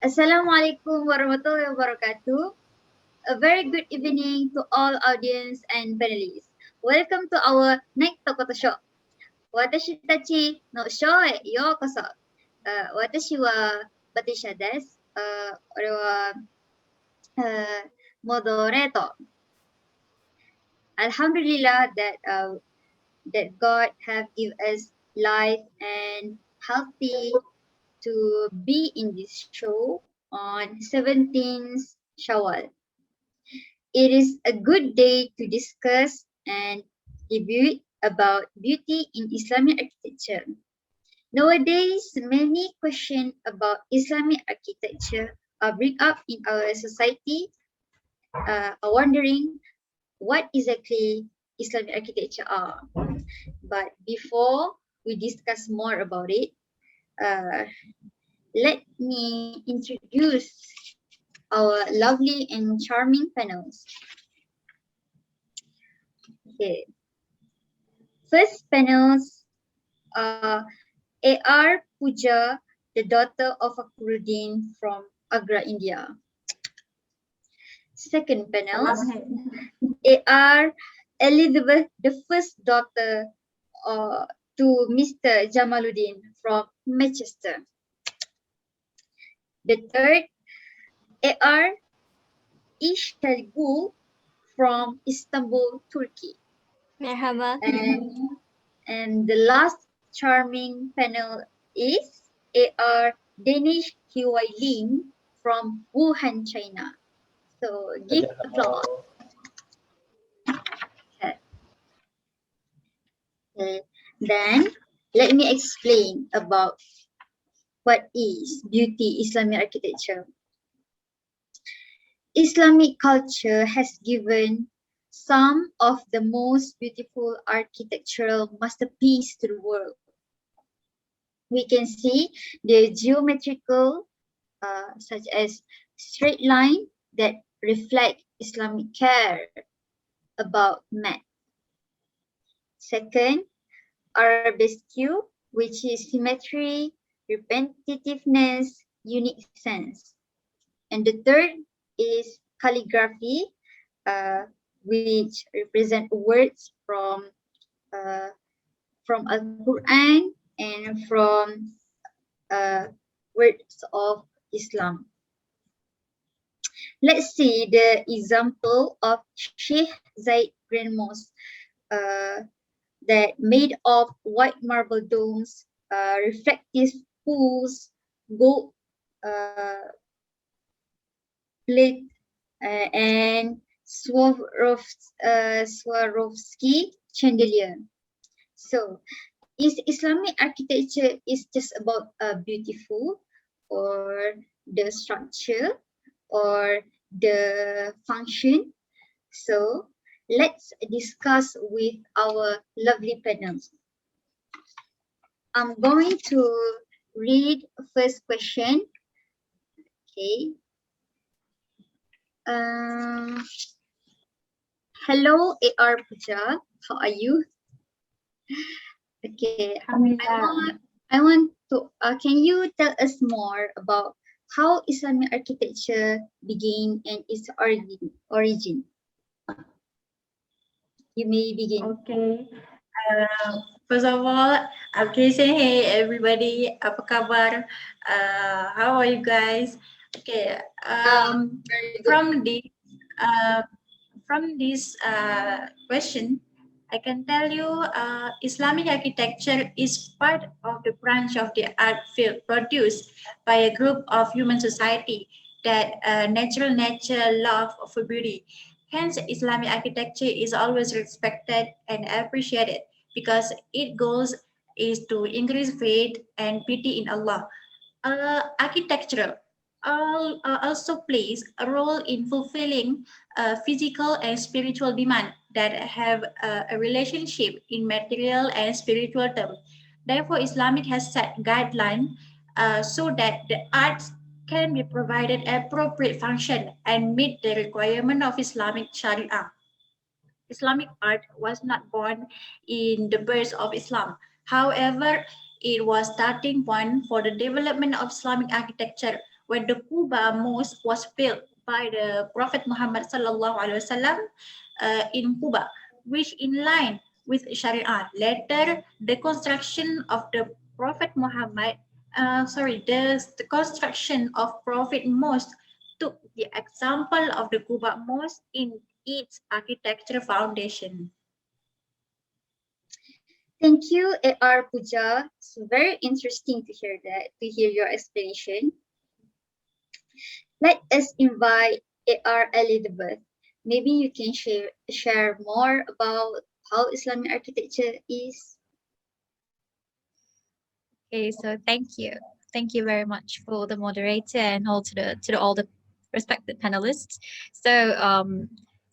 Assalamualaikum warahmatullahi wabarakatuh. A very good evening to all audience and panelists. Welcome to our Naitokoto show. 私たちのショーへようこそ。私はバティシャです。俺はモデレート。Alhamdulillah that God have given us life and healthy to be in this show on 17th Shawwal. It is a good day to discuss and debate about beauty in Islamic architecture. Nowadays, many questions about Islamic architecture are bring up in our society, are wondering what exactly Islamic architecture are. But before we discuss more about it, let me introduce our lovely and charming panels. Okay. First panels are A.R. Pooja, the daughter of Akruddin from Agra, India. Second panel, A.R. Elizabeth, the first daughter to Mr. Jamaluddin from Manchester. The third, A.R. Ishtalgul from Istanbul, Turkey. Merhaba. And the last charming panel is A.R. Danish Q.Y. Lim from Wuhan, China. So give applause. Okay. Then let me explain about what is beauty Islamic architecture. Islamic culture has given some of the most beautiful architectural masterpieces to the world. We can see the geometrical, such as straight line that reflect Islamic care about math. Second, arabesque, which is symmetry, repetitiveness, unique sense. And the third is calligraphy, which represent words from Al-Quran and from words of Islam. Let's see the example of Sheikh Zaid Grand Mosque that made of white marble domes, reflective pools, gold plate, and Swarovski chandelier. So, is Islamic architecture is just about beautiful, or the structure, or the function? So, let's discuss with our lovely panels. I'm going to read first question. Okay. Hello, A.R. Puja. How are you? Okay. I want to. Can you tell us more about how Islamic architecture began and its origin? You may begin. Okay. First of all, okay, say hey everybody, apa kabar? How are you guys? Okay. From this question, I can tell you Islamic architecture is part of the branch of the art field produced by a group of human society that natural nature love for beauty. Hence, Islamic architecture is always respected and appreciated because its goal is to increase faith and pity in Allah. Architecture also plays a role in fulfilling physical and spiritual demand that have a relationship in material and spiritual terms. Therefore, Islamic has set guidelines so that the arts can be provided appropriate function and meet the requirement of Islamic Sharia. Islamic art was not born in the birth of Islam. However, it was starting point for the development of Islamic architecture, when the Quba mosque was built by the Prophet Muhammad sallallahu alaihi wasallam in Quba, which in line with Sharia. Later, the construction of the Prophet Muhammad, the construction of Prophet Mosque took the example of the Quba Mosque in its architecture foundation. Thank you, A.R. Puja. It's very interesting to hear that, to hear your explanation. Let us invite A.R. Elizabeth. Maybe you can share more about how Islamic architecture is. Okay, so thank you. Thank you very much for the moderator and all to all the respected panelists. So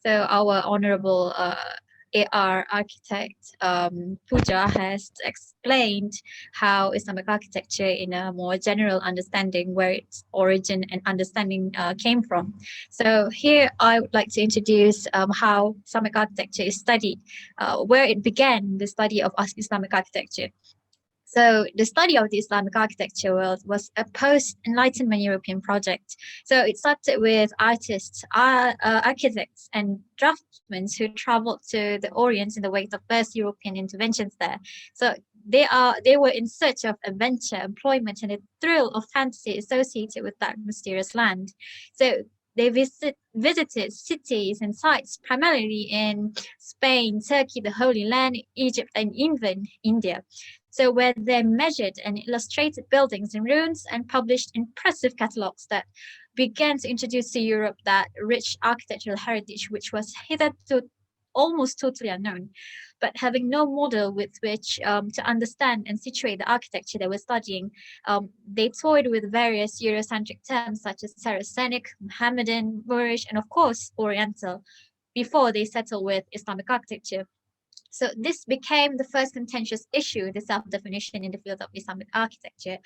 our honorable AR architect Pooja has explained how Islamic architecture in a more general understanding where its origin and understanding came from. So here I would like to introduce how Islamic architecture is studied, where it began, the study of Islamic architecture. So the study of the Islamic architecture world was a post-Enlightenment European project. So it started with artists, architects, and draftsmen who traveled to the Orient in the wake of first European interventions there. So they were in search of adventure, employment, and a thrill of fantasy associated with that mysterious land. So they visited cities and sites primarily in Spain, Turkey, the Holy Land, Egypt, and even India. So where they measured and illustrated buildings and ruins and published impressive catalogues that began to introduce to Europe that rich architectural heritage, which was hitherto almost totally unknown. But having no model with which to understand and situate the architecture they were studying, they toyed with various Eurocentric terms such as Saracenic, Mohammedan, Moorish, and of course Oriental, before they settled with Islamic architecture. So this became the first contentious issue, the self-definition in the field of Islamic architecture.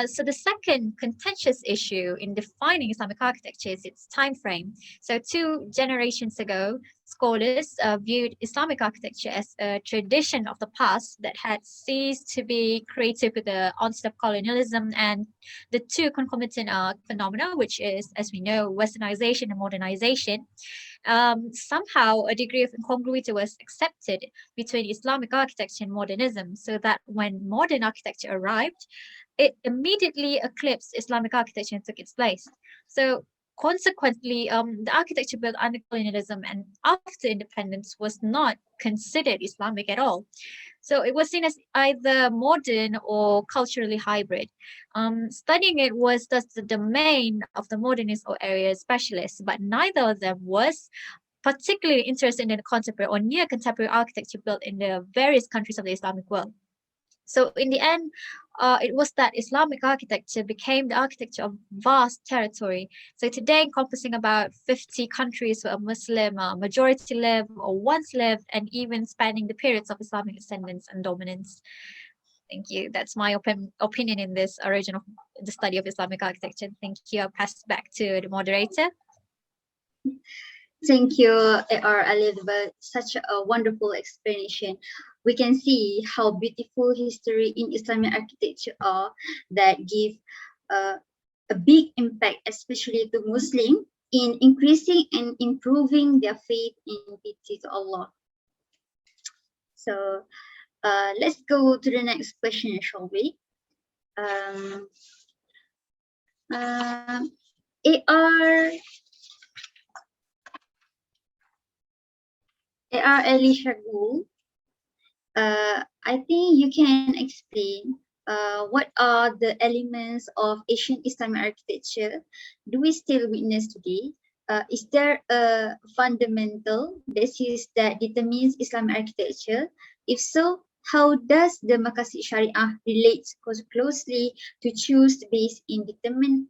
So the second contentious issue in defining Islamic architecture is its time frame. So 2 generations ago, scholars viewed Islamic architecture as a tradition of the past that had ceased to be creative with the onset of colonialism and the two concomitant phenomena, which is, as we know, westernization and modernization. Somehow a degree of incongruity was accepted between Islamic architecture and modernism, so that when modern architecture arrived, it immediately eclipsed Islamic architecture and took its place. So consequently, the architecture built under colonialism and after independence was not considered Islamic at all. So it was seen as either modern or culturally hybrid. Studying it was thus the domain of the modernist or area specialists, but neither of them was particularly interested in the contemporary or near contemporary architecture built in the various countries of the Islamic world. So in the end, it was that Islamic architecture became the architecture of vast territory. So today, encompassing about 50 countries where a Muslim majority live or once lived, and even spanning the periods of Islamic ascendance and dominance. Thank you. That's my opinion in this origin of the study of Islamic architecture. Thank you. I'll pass back to the moderator. Thank you, A.R. Elizabeth. Such a wonderful explanation. We can see how beautiful history in Islamic architecture are that give a big impact, especially to Muslims, in increasing and improving their faith in pity to Allah. So let's go to the next question, shall we? A.R. Ali Shagul, I think you can explain what are the elements of Asian Islamic architecture do we still witness today? Is there a fundamental basis that determines Islamic architecture? If so, how does the Maqasid Shariah relate closely to choose based in determining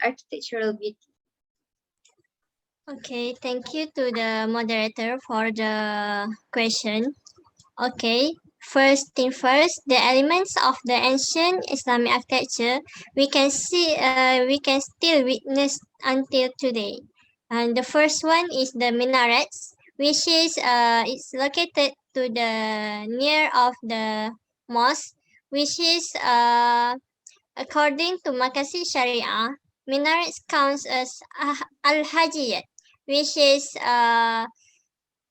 architectural beauty? Okay, thank you to the moderator for the question. Okay, first thing first, the elements of the ancient Islamic architecture we can still witness until today. And the first one is the minarets, which is it's located to the near of the mosque, which is According to Makasi Sharia, minarets counts as al-hajiyat, which is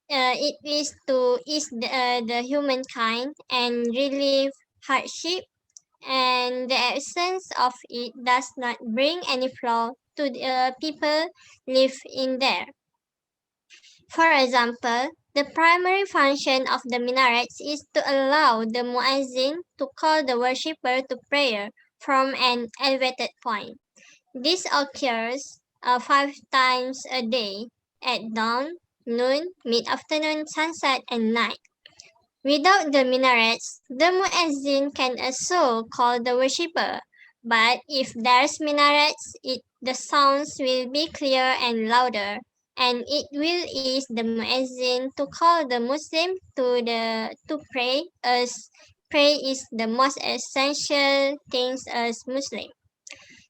it is to ease the humankind and relieve hardship, and the absence of it does not bring any flaw to the people live in there. For example, the primary function of the minarets is to allow the muezzin to call the worshipper to prayer from an elevated point. This occurs 5 times a day at dawn, noon, mid-afternoon, sunset, and night. Without the minarets, the muezzin can also call the worshipper, but if there's minarets, the sounds will be clear and louder, and it will ease the muezzin to call the Muslim to pray, as pray is the most essential things as Muslim.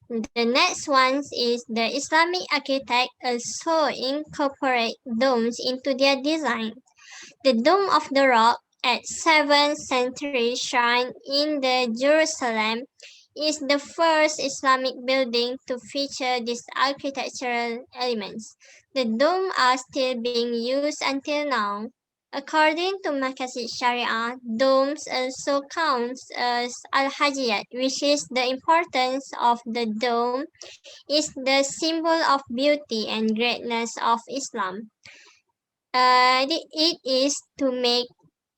The next one is the Islamic architect also incorporate domes into their design. The Dome of the Rock at 7th century shrine in the Jerusalem is the first Islamic building to feature these architectural elements. The dome are still being used until now. According to Makasi Sharia, domes also counts as al-hajiyat, which is the importance of the dome is the symbol of beauty and greatness of Islam. It is to make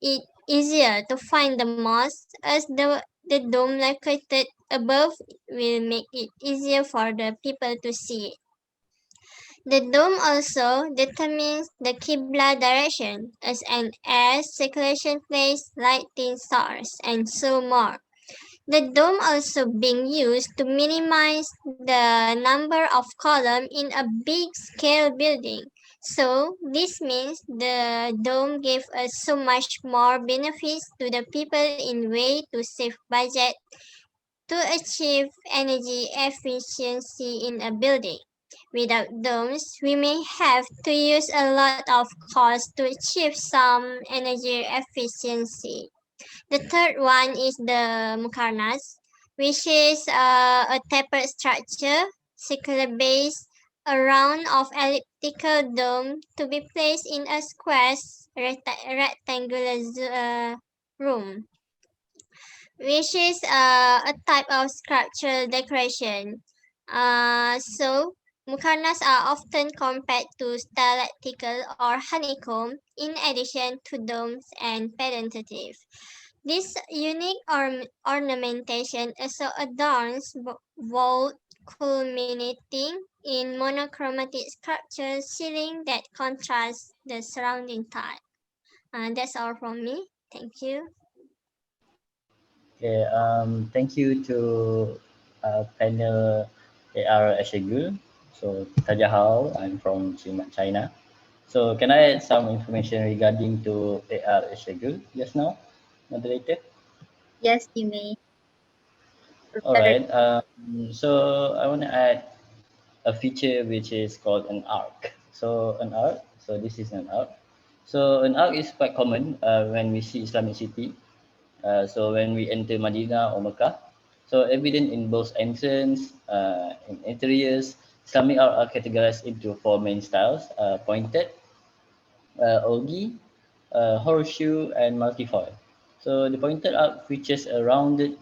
it easier to find the mosque, as the dome located above will make it easier for the people to see it. The dome also determines the Qibla direction, as an air circulation place, lighting stars, and so more. The dome also being used to minimize the number of columns in a big scale building. So this means the dome gave us so much more benefits to the people in way to save budget to achieve energy efficiency in a building. Without domes, we may have to use a lot of cost to achieve some energy efficiency. The third one is the mukarnas, which is a tapered structure, circular base, a round of elliptical dome to be placed in a square rectangular room, which is a type of sculptural decoration. Mukarnas are often compared to stalactical or honeycomb in addition to domes and pendentative. This unique ornamentation also adorns vault culminating in monochromatic sculpture ceiling that contrasts the surrounding tile. That's all from me. Thank you. Okay, thank you to panel AR Ashegul. So, Tajahal, I'm from China. So, can I add some information regarding to AR Ashegul just now, moderator? Yes, you may. All Professor. right. So, I want to add a feature which is called an arc. So, an arc. So, this is an arc. So, an arc is quite common when we see Islamic city. So when we enter Medina or Mecca, so evident in both entrance, in interiors, Islamic art are categorized into four main styles: pointed, ogi, horseshoe, and multifoil. So the pointed art features a rounded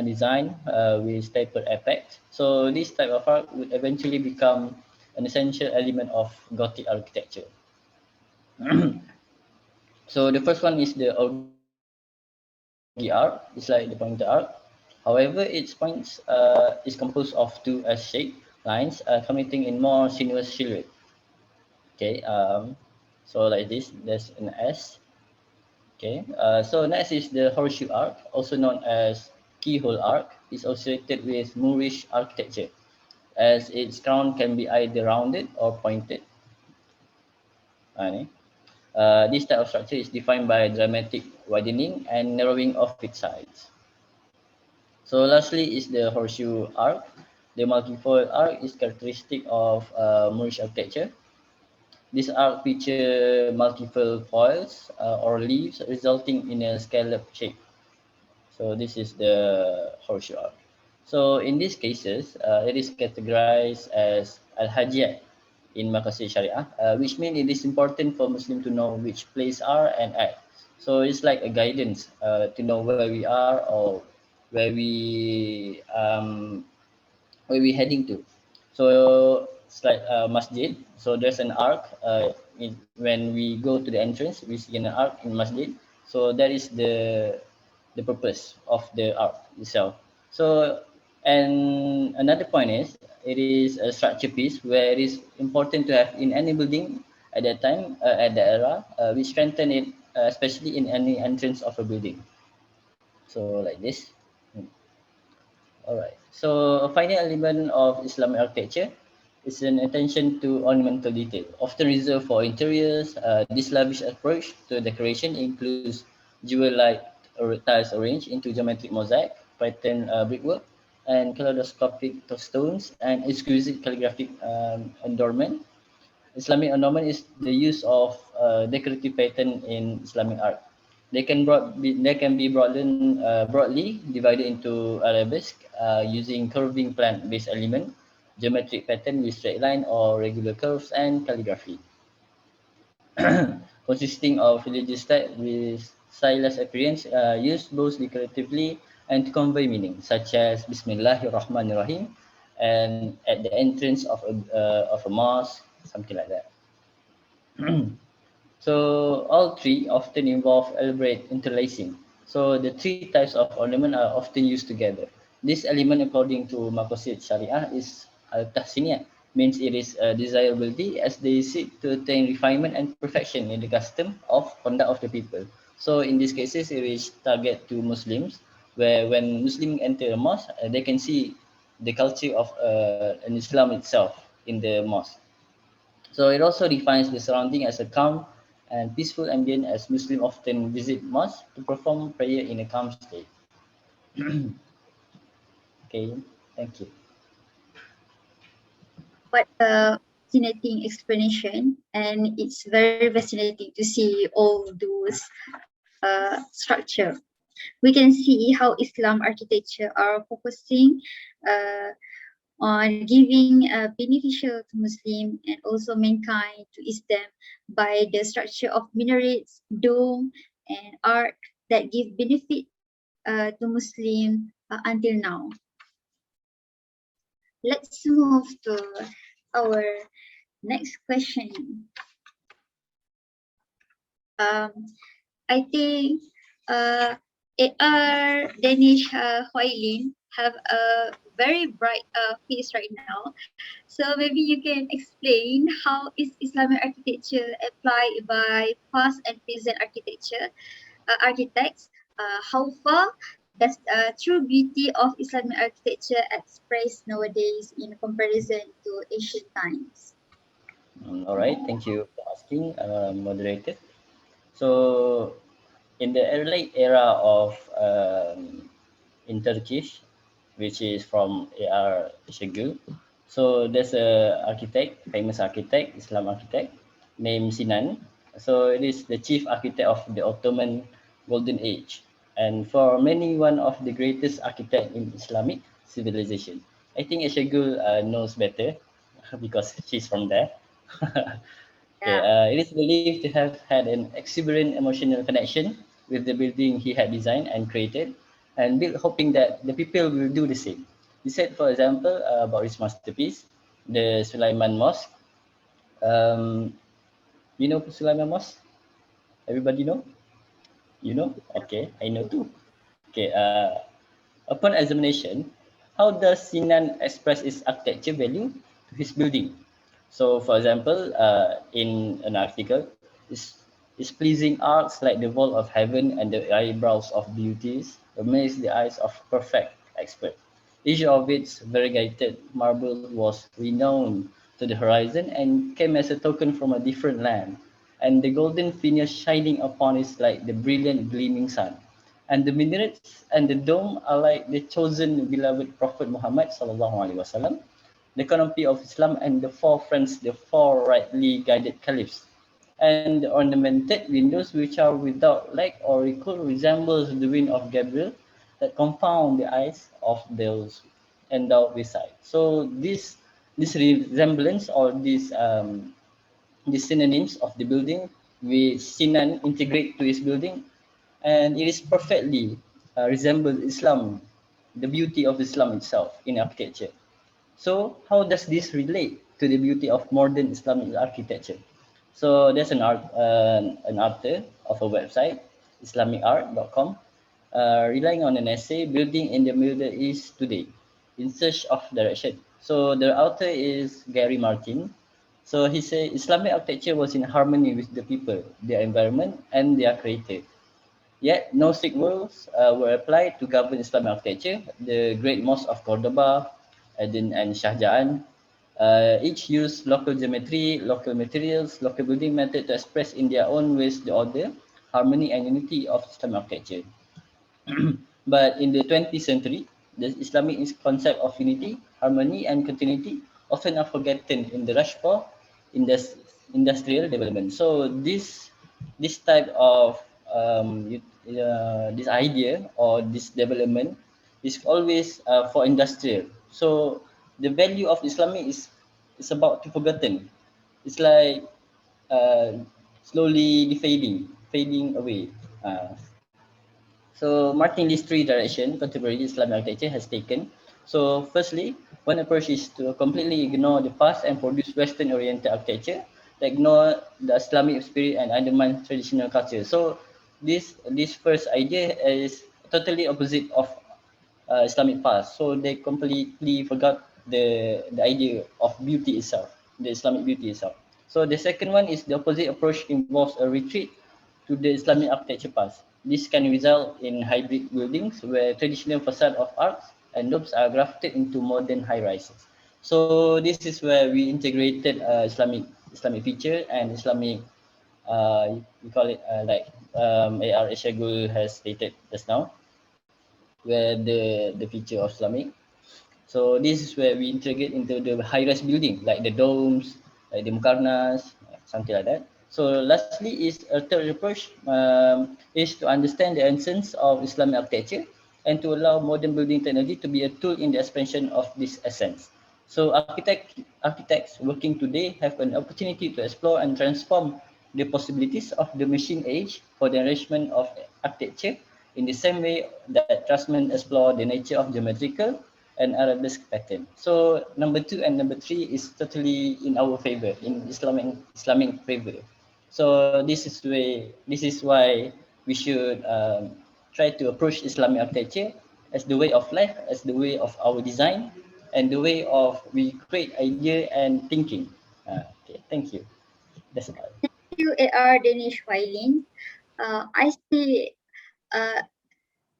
design with tapered apex. So this type of art would eventually become an essential element of Gothic architecture. So the first one is the Ogi art. It's like the pointer art. However, its points is composed of two S-shaped lines committing in more sinuous silhouette. Okay, so like this, there's an S. Okay, so next is the horseshoe arc, also known as keyhole arc. It's associated with Moorish architecture, as its crown can be either rounded or pointed. Ni. This type of structure is defined by dramatic widening and narrowing of its sides. So lastly is the horseshoe arc. The multifold arc is characteristic of Moorish architecture. This arc feature multiple foils or leaves resulting in a scallop shape. So this is the horseshoe arc. So in these cases, it is categorized as al-hajiyat in Maqasid Syariah, which means it is important for Muslim to know which place are and at. So it's like a guidance to know where we are or where we heading to. So it's like a masjid. So there's an arc. When we go to the entrance, we see an arc in masjid. So that is the purpose of the arc itself. So and another point is it is a structure piece where it is important to have in any building at that time at that era, which strengthen it, especially in any entrance of a building. So like this. All right. So a final element of Islamic architecture is an attention to ornamental detail, often reserved for interiors. This lavish approach to decoration includes jewel-like tiles arranged into geometric mosaic, pattern brickwork, and kaleidoscopic stones and exquisite calligraphic adornment. Islamic ornament is the use of decorative pattern in Islamic art. They can be broadly divided into arabesque using curving plant-based element, geometric pattern with straight line or regular curves, and calligraphy, consisting of religious text with stylized appearance used both decoratively and to convey meaning, such as Bismillahirrahmanirrahim, and at the entrance of a mosque, something like that. So all three often involve elaborate interlacing. So the three types of ornament are often used together. This element, according to Maqasid Syariah, is al-tahsiniyah, means it is a desirability as they seek to attain refinement and perfection in the custom of conduct of the people. So in these cases, it is target to Muslims, where when Muslims enter a mosque, they can see the culture of an Islam itself in the mosque. So it also defines the surrounding as a calm and peaceful ambient as Muslims often visit mosque to perform prayer in a calm state. Okay, thank you. What a fascinating explanation, and it's very fascinating to see all those structure. We can see how Islam architecture are focusing uh, on giving beneficial to Muslim and also mankind to ease them by the structure of minarets, dome, and arc that give benefit to Muslim until now. Let's move to our next question. Um, I think uh, AR Danish Hoylin have a very bright face right now. So maybe you can explain how is Islamic architecture applied by past and present architects? How far does true beauty of Islamic architecture express nowadays in comparison to ancient times? All right, thank you for asking, moderator. So in the early era of in Turkish, which is from A.R. Şegül. So there's a architect, famous architect, Islam architect, named Sinan. So it is the chief architect of the Ottoman Golden Age, and for many one of the greatest architect in Islamic civilization. I think Şegül knows better because she's from there. Okay, Yeah. it is believed to have had an exuberant emotional connection with the building he had designed and created, and built hoping that the people will do the same. He said, for example, about his masterpiece, the Sulaiman Mosque. Um, you know Sulaiman Mosque? Everybody know? You know? Okay, I know too. Okay, upon examination, how does Sinan express his architecture value to his building? So, for example, in an article, is pleasing arcs like the vault of heaven and the eyebrows of beauties amaze the eyes of perfect expert. Each of its variegated marble was renowned to the horizon and came as a token from a different land, and the golden finish shining upon it like the brilliant gleaming sun. And the minarets and the dome are like the chosen beloved Prophet Muhammad sallallahu alaihi wasallam, the canopy of Islam, and the four friends, the four rightly guided caliphs. And the ornamented windows, which are without lack or recall, resembles the wing of Gabriel that confound the eyes of those endowed with sight. So this resemblance or these synonyms of the building which Sinan integrate to his building, and it is perfectly resembles Islam, the beauty of Islam itself in architecture. So how does this relate to the beauty of modern Islamic architecture? So there's an author of a website, islamicart.com, relying on an essay, Building in the Middle East Today, in search of direction. So the author is Gary Martin. So he said Islamic architecture was in harmony with the people, their environment, and their creator. Yet no strict rules were applied to govern Islamic architecture. The Great Mosque of Cordoba, Aden and Shahjahan, each used local geometry, local materials, local building method to express in their own ways the order, harmony and unity of Islamic architecture. But in the 20th century, the Islamic concept of unity, harmony, and continuity often are forgotten in the rush for industrial development. So this type of this idea or this development is always for industrial. So the value of Islamic is about to forgotten. It's like uh, slowly fading away. So marking these three directions contemporary Islamic architecture has taken. So firstly, one approach is to completely ignore the past and produce Western-oriented architecture that ignore the Islamic spirit and undermine traditional culture. So this first idea is totally opposite of Islamic past. So they completely forgot the idea of beauty itself, the Islamic beauty itself. So the second one is the opposite approach involves a retreat to the Islamic architecture past. This can result in hybrid buildings where traditional facade of arcs and domes are grafted into modern high rises. So this is where we integrated Islamic feature and Islamic we call it like AR Eshagul has stated just now, where the feature of Islamic. So this is where we integrate into the high-rise building, like the domes, like the mukarnas, something like that. So lastly is a third approach is to understand the essence of Islamic architecture and to allow modern building technology to be a tool in the expansion of this essence. So architects working today have an opportunity to explore and transform the possibilities of the machine age for the enrichment of architecture in the same way that craftsmen explore the nature of geometrical and arabesque pattern. So number two and number three is totally in our favor, in Islamic favor. So this is why we should try to approach Islamic architecture as the way of life, as the way of our design, and the way of we create idea and thinking. Okay, thank you. That's about it. Thank you, AR Danish Wailin. I see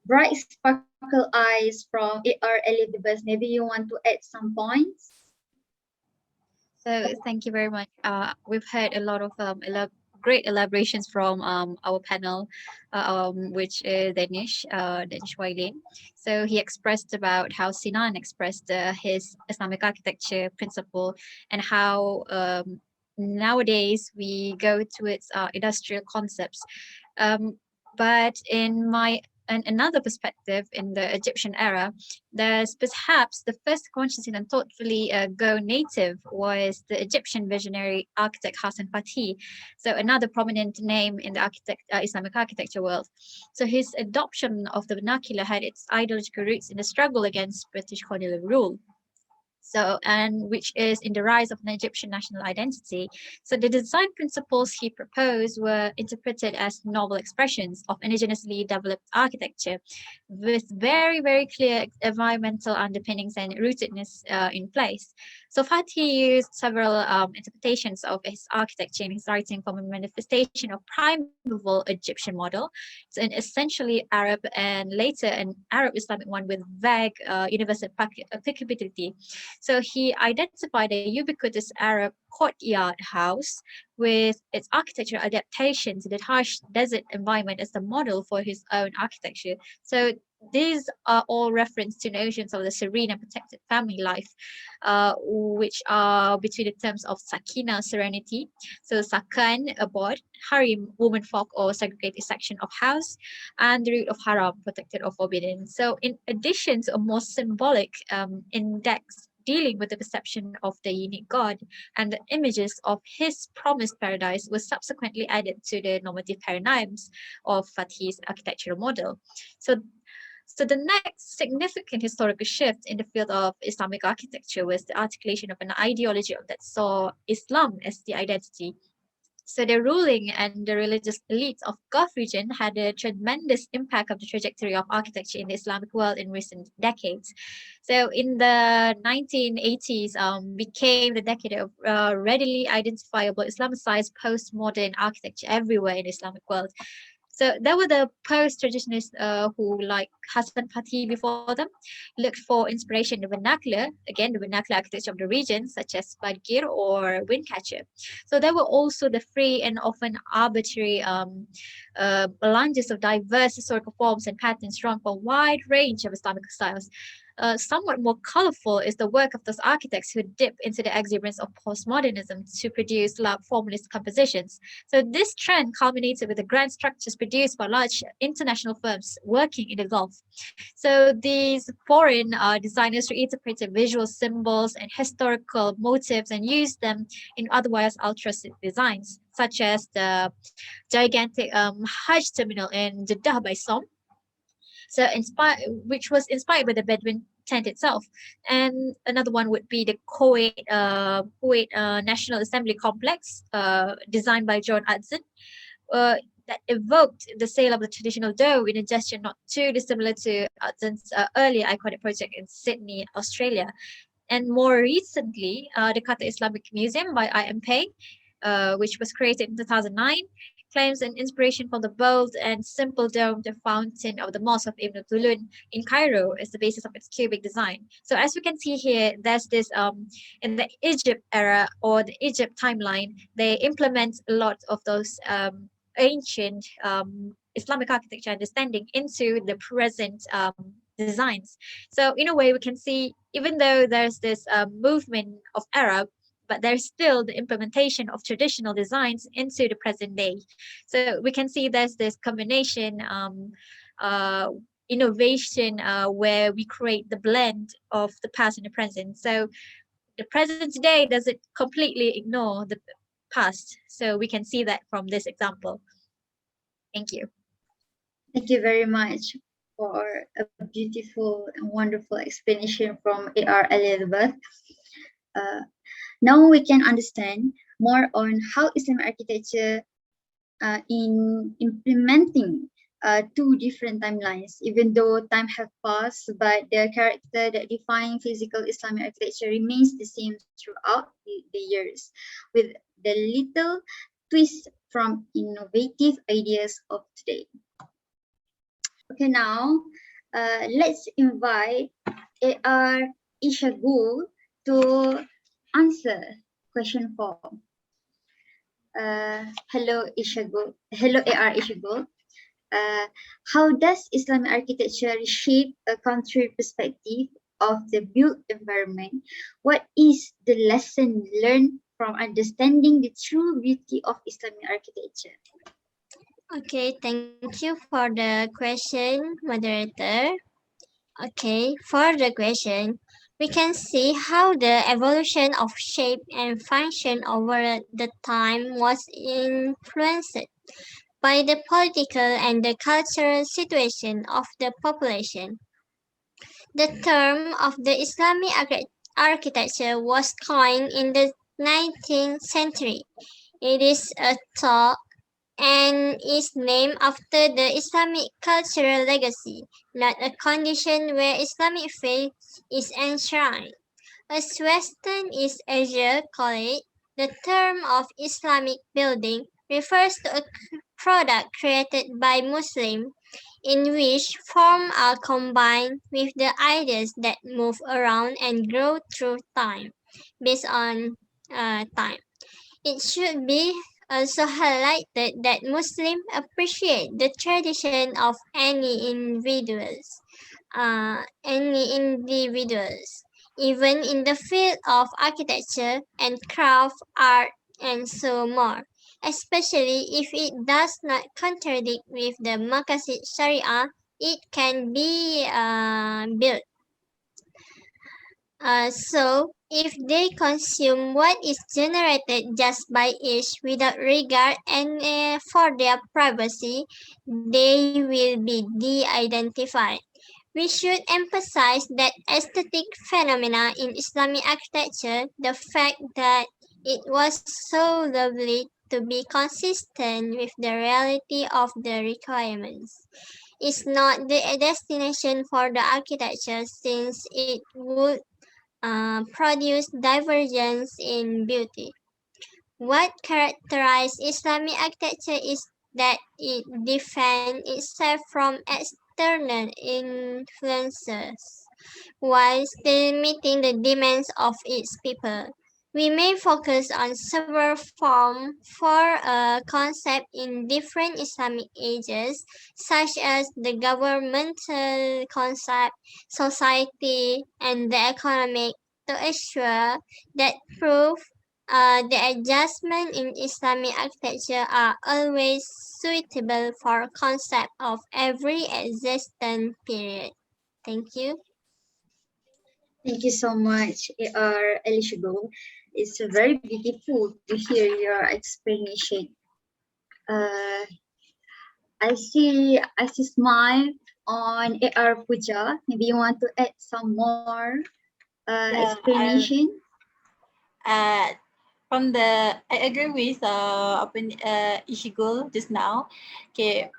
bright sparkle eyes from AR Elizabeth. Maybe you want to add some points? So thank you very much. We've heard a lot of great elaborations from our panel, which is Danish Wailin. So he expressed about how Sinan expressed his Islamic architecture principle and how nowadays we go towards industrial concepts. But in my and another perspective in the Egyptian era, there's perhaps the first consciously and thoughtfully go native was the Egyptian visionary architect Hassan Fatih. So another prominent name in the Islamic architecture world. So his adoption of the vernacular had its ideological roots in the struggle against British colonial rule. So, and which is in the rise of an Egyptian national identity. So the design principles he proposed were interpreted as novel expressions of indigenously developed architecture with very, very clear environmental underpinnings and rootedness in place. So Fatih used several interpretations of his architecture in his writing from a manifestation of primeval Egyptian model to an essentially Arab and later an Arab Islamic one with vague universal applicability. So he identified a ubiquitous Arab courtyard house with its architectural adaptation to the harsh desert environment as the model for his own architecture. So these are all reference to notions of the serene and protected family life, which are between the terms of sakina, serenity, so sakan, abode, harim, womanfolk or segregated section of house, and the root of haram, protected or forbidden. So, in addition to a more symbolic index dealing with the perception of the unique God, and the images of his promised paradise was subsequently added to the normative paradigms of Fatih's architectural model. So so the next significant historical shift in the field of Islamic architecture was the articulation of an ideology that saw Islam as the identity. So the ruling and the religious elites of Gulf region had a tremendous impact of the trajectory of architecture in the Islamic world in recent decades. So in the 1980s, became the decade of readily identifiable Islamicized postmodern architecture everywhere in the Islamic world. So there were the post-traditionalists who, like Hassan Fatih before them, looked for inspiration in the vernacular, again, the vernacular architecture of the region, such as Badgir or Windcatcher. So there were also the free and often arbitrary melanges of diverse historical forms and patterns drawn from a wide range of Islamic styles. Somewhat more colorful is the work of those architects who dip into the exuberance of postmodernism to produce loud formalist compositions. So this trend culminated with the grand structures produced by large international firms working in the Gulf. So these foreign designers reinterpreted visual symbols and historical motifs and used them in otherwise altruistic designs, such as the gigantic Hajj terminal in Jeddah by Som, which was inspired by the Bedouin tent itself. And another one would be the Kuwait National Assembly Complex, designed by John Adson, that evoked the sale of the traditional dough in a gesture not too dissimilar to Adson's earlier iconic project in Sydney, Australia. And more recently, the Qatar Islamic Museum by I.M. Pei, which was created in 2009, claims an inspiration from the bold and simple domed fountain of the Mosque of Ibn Tulun in Cairo as the basis of its cubic design. So as we can see here, there's this in the Egypt era or the Egypt timeline, they implement a lot of those ancient Islamic architecture understanding into the present designs. So in a way, we can see even though there's this movement of Arab, but there's still the implementation of traditional designs into the present day. So we can see there's this combination uh, innovation where we create the blend of the past and the present. So the present today doesn't completely ignore the past. So we can see that from this example. Thank you. Thank you very much for a beautiful and wonderful explanation from A.R. Elizabeth. Uh, Now we can understand more on how Islamic architecture in implementing two different timelines, even though time have passed, but the character that define physical Islamic architecture remains the same throughout the years, with the little twist from innovative ideas of today. Okay, now let's invite A.R. Ishagul to answer question 4. Hello Ishagul. Hello A.R. Ishagul. How does Islamic architecture reshape a country perspective of the built environment? What is the lesson learned from understanding the true beauty of Islamic architecture? Okay, thank you for the question, moderator. Okay, for the question, we can see how the evolution of shape and function over the time was influenced by the political and the cultural situation of the population. The term of the Islamic architecture was coined in the 19th century. It is a thought and is named after the Islamic cultural legacy, not a condition where Islamic faith is enshrined. As Western East Asia call it, the term of Islamic building refers to a product created by Muslims in which forms are combined with the ideas that move around and grow through time, based on time. It should be also highlighted that Muslims appreciate the tradition of any individuals. any individuals, even in the field of architecture and craft, art, and so more, especially if it does not contradict with the Maqasid Sharia, it can be built. So, if they consume what is generated just by each without regard and for their privacy, they will be de-identified. We should emphasize that aesthetic phenomena in Islamic architecture, the fact that it was so lovely to be consistent with the reality of the requirements, is not the destination for the architecture since it would produce divergence in beauty. What characterizes Islamic architecture is that it defends itself from external influences while still meeting the demands of its people. We may focus on several forms for a concept in different Islamic ages, such as the governmental concept, society, and the economic, to assure that proof the adjustments in Islamic architecture are always suitable for concept of every existent period. Thank you. Thank you so much, AR Elishable. It's very beautiful to hear your explanation. Uh, I see smile on AR Puja. Maybe you want to add some more Yeah, explanation. uh, I agree with Ishigul just now. Okay,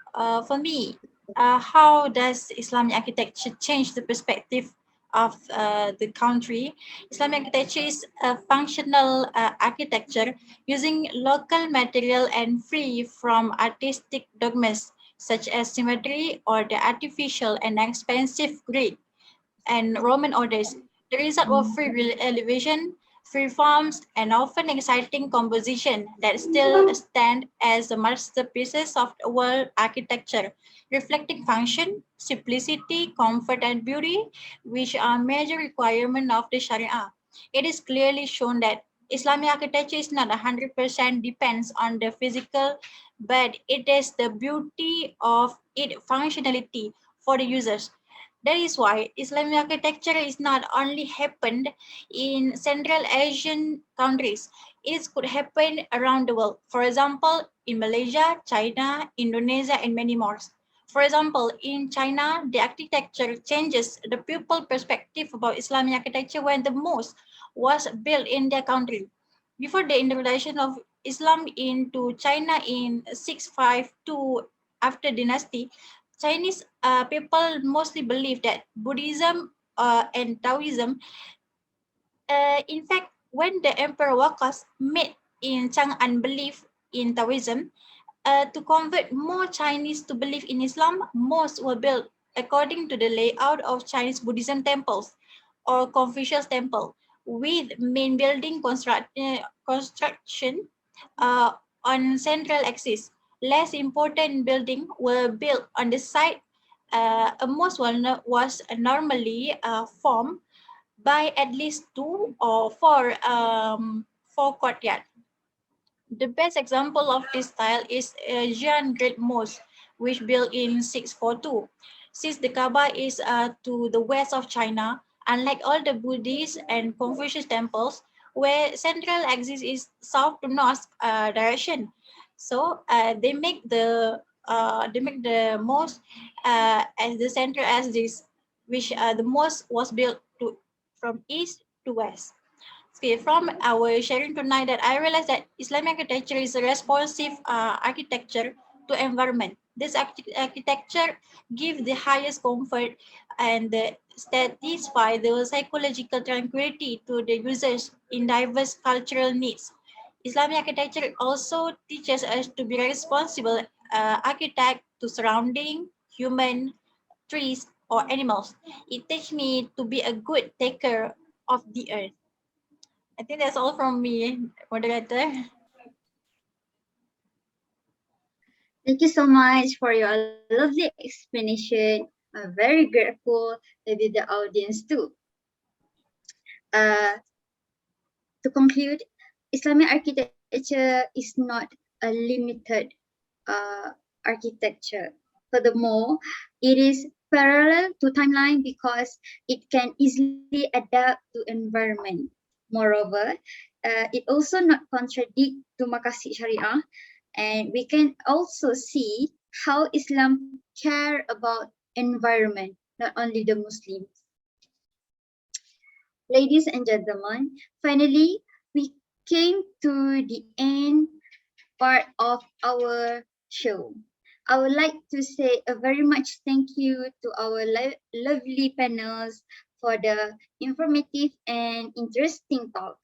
for me, how does Islamic architecture change the perspective of the country? Islamic architecture is a functional architecture using local material and free from artistic dogmas such as symmetry or the artificial and expensive Greek and Roman orders. The result was free elevation, free forms, and often exciting composition that still stand as the masterpieces of the world architecture, reflecting function, simplicity, comfort, and beauty, which are major requirements of the Sharia. It is clearly shown that Islamic architecture is not 100% depends on the physical, but it is the beauty of its functionality for the users. That is why Islamic architecture is not only happened in Central Asian countries, it could happen around the world. For example, in Malaysia, China, Indonesia, and many more. For example, in China, the architecture changes the people perspective about Islamic architecture when the mosque was built in their country. Before the introduction of Islam into China in 652 after dynasty, Chinese people mostly believe that Buddhism and Taoism, in fact, when the Emperor Wakas made in Chang'an belief in Taoism, to convert more Chinese to believe in Islam, mosques were built according to the layout of Chinese Buddhism temples or Confucius temple, with main building construction uh, on central axis. Less important buildings were built on the site. A mosque was normally formed by at least two or four courtyards. The best example of this style is Xi'an Great Mosque, which built in 642. Since the Kaaba is to the west of China, unlike all the Buddhist and Confucius temples, where central axis is south to north direction, so they make the mosque as the center as this, which the mosque was built to from east to west. Okay, from our sharing tonight that I realized that Islamic architecture is a responsive architecture to environment. This architecture gives the highest comfort and satisfy the psychological tranquility to the users in diverse cultural needs. Islamic architecture also teaches us to be responsible architect to surrounding, human, trees, or animals. It teaches me to be a good taker of the earth. I think that's all from me, moderator. Thank you so much for your lovely explanation, very grateful with the audience too. Uh, to conclude, Islamic architecture is not a limited architecture. Furthermore, it is parallel to timeline because it can easily adapt to environment. Moreover, it also not contradict to maqasid Sharia, and we can also see how Islam care about environment, not only the Muslims. Ladies and gentlemen, finally, we came to the end part of our show. I would like to say a very much thank you to our lovely panels for the informative and interesting talk,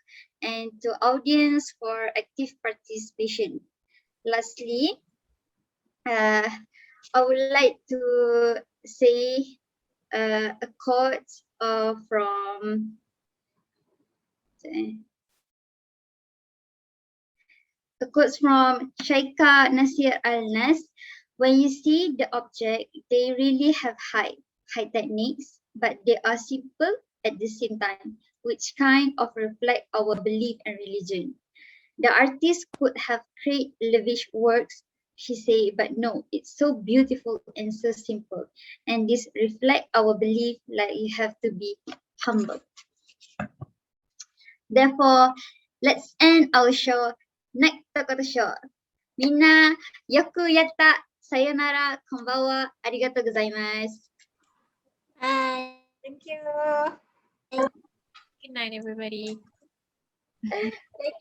and to audience for active participation. Lastly, uh, I would like to say a quote from a quote from Shaika Nasir Al-Nas. When you see the object, they really have high techniques, but they are simple at the same time, which kind of reflect our belief and religion. The artist could have created lavish works, she said, but no, it's so beautiful and so simple. And this reflect our belief like you have to be humble. Therefore, let's end our show, Naitokoto show. みんな、よくやった。さよなら、こんばんは。ありがとうございます。Bye. Thank you. Good night, everybody. Thank you.